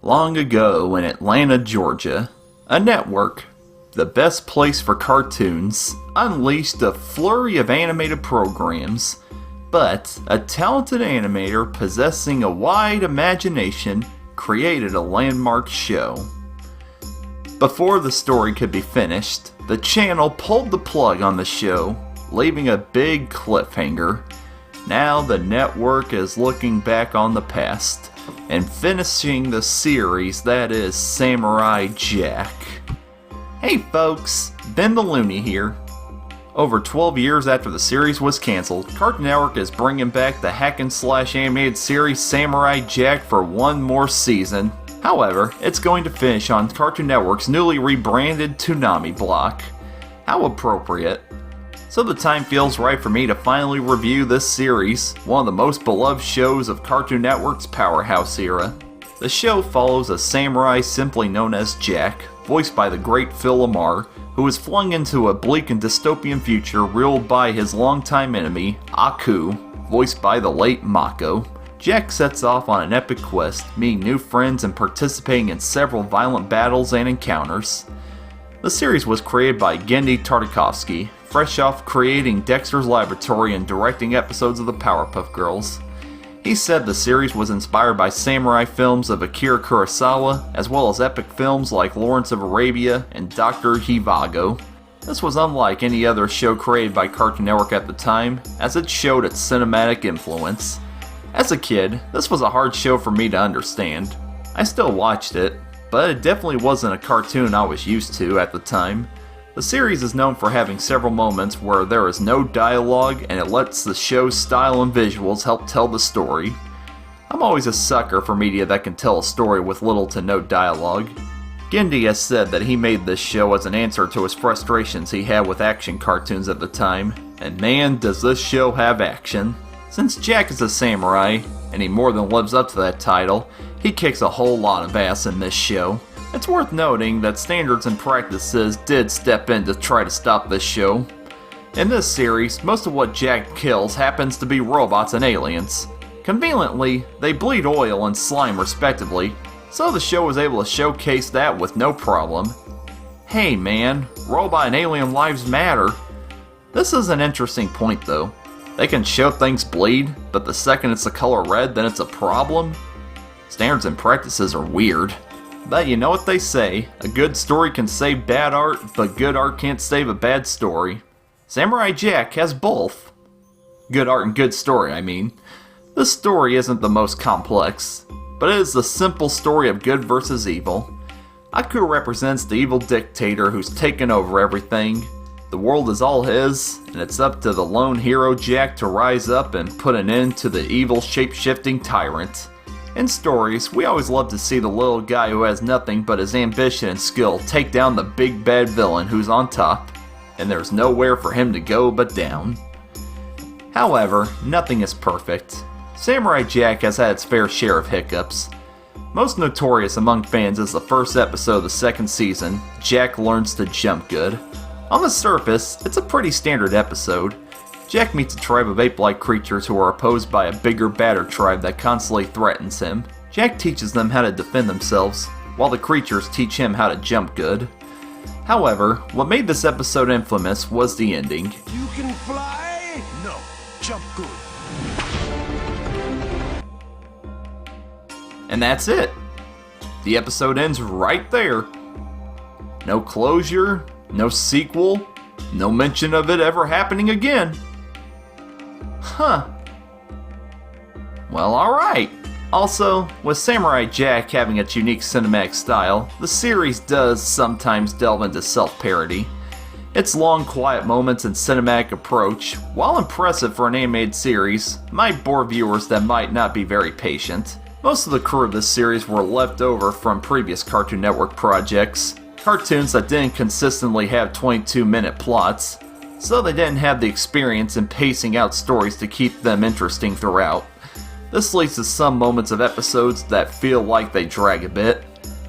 Long ago in Atlanta, Georgia, a network, the best place for cartoons, unleashed a flurry of animated programs, but a talented animator possessing a wide imagination created a landmark show. Before the story could be finished, the channel pulled the plug on the show, leaving a big cliffhanger. Now the network is looking back on the past and finishing the series that is Samurai Jack. Hey folks, BENTHELOONEY here. Over 12 years after the series was cancelled, Cartoon Network is bringing back the hack-and-slash animated series Samurai Jack for one more season. However, it's going to finish on Cartoon Network's newly rebranded Toonami block. How appropriate. So the time feels right for me to finally review this series, one of the most beloved shows of Cartoon Network's powerhouse era. The show follows a samurai simply known as Jack, voiced by the great Phil Lamar, who is flung into a bleak and dystopian future ruled by his longtime enemy, Aku, voiced by the late Mako. Jack sets off on an epic quest, meeting new friends and participating in several violent battles and encounters. The series was created by Genndy Tartatovsky, fresh off creating Dexter's Laboratory and directing episodes of the Powerpuff Girls. He said the series was inspired by samurai films of Akira Kurosawa, as well as epic films like Lawrence of Arabia and Dr. Zhivago. This was unlike any other show created by Cartoon Network at the time, as it showed its cinematic influence. As a kid, this was a hard show for me to understand. I still watched it, but it definitely wasn't a cartoon I was used to at the time. The series is known for having several moments where there is no dialogue and it lets the show's style and visuals help tell the story. I'm always a sucker for media that can tell a story with little to no dialogue. Genndy has said that he made this show as an answer to his frustrations he had with action cartoons at the time, and man does this show have action. Since Jack is a samurai, and he more than lives up to that title, he kicks a whole lot of ass in this show. It's worth noting that standards and practices did step in to try to stop this show. In this series, most of what Jack kills happens to be robots and aliens. Conveniently, they bleed oil and slime respectively, so the show was able to showcase that with no problem. Hey man, robot and alien lives matter. This is an interesting point though. They can show things bleed, but the second it's the color red, then it's a problem? Standards and practices are weird. But you know what they say, a good story can save bad art, but good art can't save a bad story. Samurai Jack has both. Good art and good story, I mean. This story isn't the most complex, but it is the simple story of good versus evil. Aku represents the evil dictator who's taken over everything. The world is all his, and it's up to the lone hero Jack to rise up and put an end to the evil shape-shifting tyrant. In stories, we always love to see the little guy who has nothing but his ambition and skill take down the big bad villain who's on top, and there's nowhere for him to go but down. However, nothing is perfect. Samurai Jack has had its fair share of hiccups. Most notorious among fans is the first episode of the second season, Jack Learns to Jump Good. On the surface, it's a pretty standard episode. Jack meets a tribe of ape-like creatures who are opposed by a bigger, badder tribe that constantly threatens him. Jack teaches them how to defend themselves, while the creatures teach him how to jump good. However, what made this episode infamous was the ending. You can fly? No, jump good. And that's it. The episode ends right there. No closure, no sequel, no mention of it ever happening again. Huh. Well, alright. Also, with Samurai Jack having its unique cinematic style, the series does sometimes delve into self-parody. Its long, quiet moments and cinematic approach, while impressive for an animated series, might bore viewers that might not be very patient. Most of the crew of this series were left over from previous Cartoon Network projects, cartoons that didn't consistently have 22-minute plots, so they didn't have the experience in pacing out stories to keep them interesting throughout. This leads to some moments of episodes that feel like they drag a bit.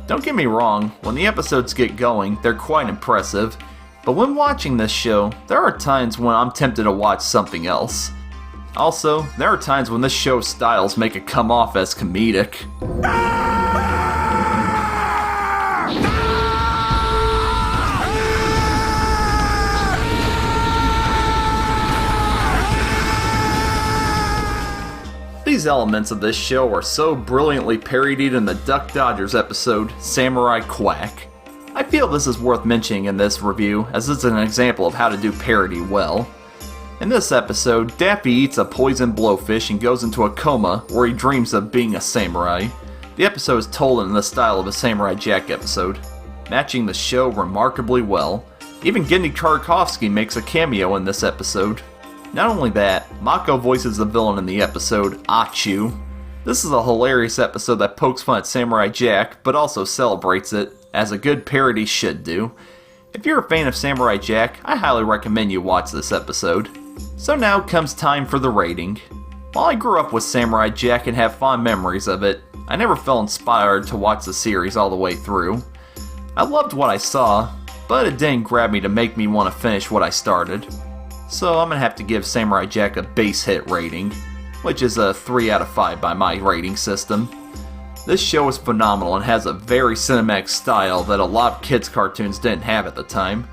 Don't get me wrong, when the episodes get going, they're quite impressive, but when watching this show, there are times when I'm tempted to watch something else. Also, there are times when this show's styles make it come off as comedic. these elements of this show are so brilliantly parodied in the Duck Dodgers episode, Samurai Quack. I feel this is worth mentioning in this review, as it's an example of how to do parody well. In this episode, Daffy eats a poisoned blowfish and goes into a coma where he dreams of being a samurai. The episode is told in the style of a Samurai Jack episode, matching the show remarkably well. Even Genndy Tartatovsky makes a cameo in this episode. Not only that, Mako voices the villain in the episode, Achu. This is a hilarious episode that pokes fun at Samurai Jack, but also celebrates it, as a good parody should do. If you're a fan of Samurai Jack, I highly recommend you watch this episode. So now comes time for the rating. While I grew up with Samurai Jack and have fond memories of it, I never felt inspired to watch the series all the way through. I loved what I saw, but it didn't grab me to make me want to finish what I started. So I'm gonna have to give Samurai Jack a base hit rating, which is a 3 out of 5 by my rating system. This show is phenomenal and has a very cinematic style that a lot of kids' cartoons didn't have at the time.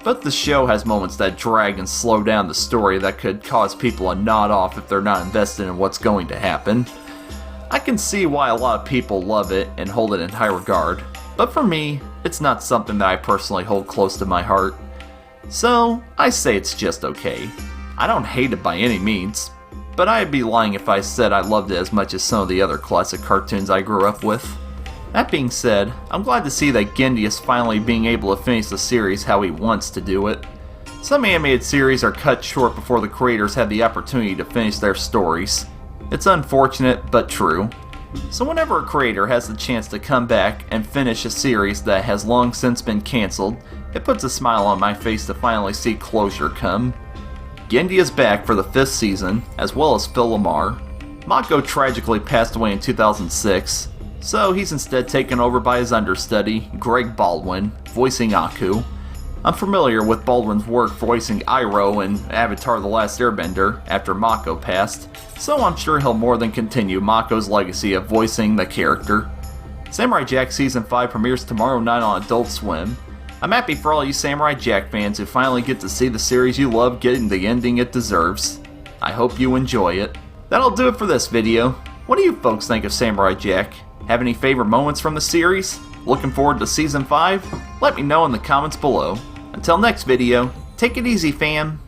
But the show has moments that drag and slow down the story that could cause people to nod off if they're not invested in what's going to happen. I can see why a lot of people love it and hold it in high regard, but for me, it's not something that I personally hold close to my heart. So, I say it's just okay. I don't hate it by any means, but I'd be lying if I said I loved it as much as some of the other classic cartoons I grew up with. That being said, I'm glad to see that Genndy is finally being able to finish the series how he wants to do it. Some animated series are cut short before the creators have the opportunity to finish their stories. It's unfortunate, but true. So whenever a creator has the chance to come back and finish a series that has long since been cancelled, it puts a smile on my face to finally see closure come. Genndy is back for the 5th season, as well as Phil Lamar. Mako tragically passed away in 2006, so he's instead taken over by his understudy, Greg Baldwin, voicing Aku. I'm familiar with Baldwin's work voicing Iroh in Avatar: The Last Airbender after Mako passed, so I'm sure he'll more than continue Mako's legacy of voicing the character. Samurai Jack Season 5 premieres tomorrow night on Adult Swim. I'm happy for all you Samurai Jack fans who finally get to see the series you love getting the ending it deserves. I hope you enjoy it. That'll do it for this video. What do you folks think of Samurai Jack? Have any favorite moments from the series? Looking forward to Season 5? Let me know in the comments below. Until next video, take it easy fam.